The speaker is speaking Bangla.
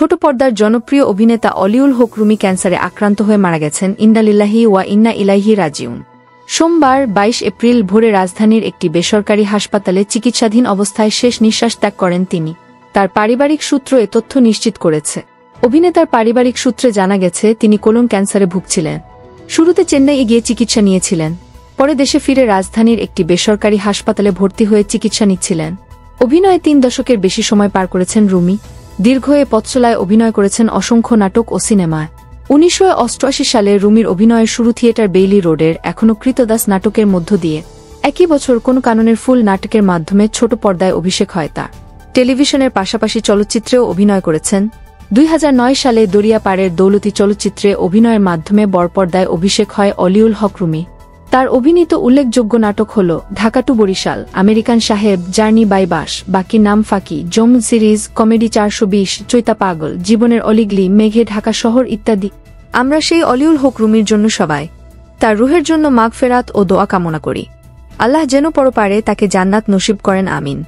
ছোট পর্দার জনপ্রিয় অভিনেতা অলিউল হক রুমি ক্যান্সারে আক্রান্ত হয়ে মারা গেছেন। ইন্না লিল্লাহি ওয়া ইন্না ইলাইহি রাজিউন। সোমবার ২২ এপ্রিল ভোরে রাজধানীর একটি বেসরকারি হাসপাতালে চিকিৎসাধীন অবস্থায় শেষ নিঃশ্বাস ত্যাগ করেন তিনি। তার পারিবারিক সূত্র এ তথ্য নিশ্চিত করেছে। অভিনেতার পারিবারিক সূত্রে জানা গেছে তিনি কোলন ক্যান্সারে ভুগছিলেন। শুরুতে চেন্নাইয়ে গিয়ে চিকিৎসা নিয়েছিলেন, পরে দেশে ফিরে রাজধানীর একটি বেসরকারি হাসপাতালে ভর্তি হয়ে চিকিৎসা নিচ্ছিলেন। অভিনয়ে ৩ দশকের বেশি সময় পার করেছেন রুমি। দীর্ঘ এ পথচলায় অভিনয় করেছেন অসংখ্য নাটক ও সিনেমায়। ১৯৮৮ সালে রুমির অভিনয়ের শুরু থিয়েটার বেইলি রোডের এখনো কৃতদাস নাটকের মধ্য দিয়ে। একই বছর কোন কাননের ফুল নাটকের মাধ্যমে ছোট পর্দায় অভিষেক হয় তার। টেলিভিশনের পাশাপাশি চলচ্চিত্রেও অভিনয় করেছেন। ২০০৯ সালে দরিয়া পাড়ের দৌলতি চলচ্চিত্রে অভিনয়ের মাধ্যমে বড়পর্দায় অভিষেক হয় অলিউল হক রুমি। তার অভিনীত উল্লেখযোগ্য নাটক হল ঢাকা টু বরিশাল, আমেরিকান সাহেব, জার্নি বাই বাস, বাকি নাম ফাঁকি, জম সিরিজ, কমেডি ৪২০, চৈতা পাগল, জীবনের অলিগলি, মেঘে ঢাকা শহর ইত্যাদি। আমরা সেই অলিউল হক রুমির জন্য সবাই তার রুহের জন্য মাগফেরাত ও দোয়া কামনা করি। আল্লাহ যেন পরপারে তাকে জান্নাত নসিব করেন, আমিন।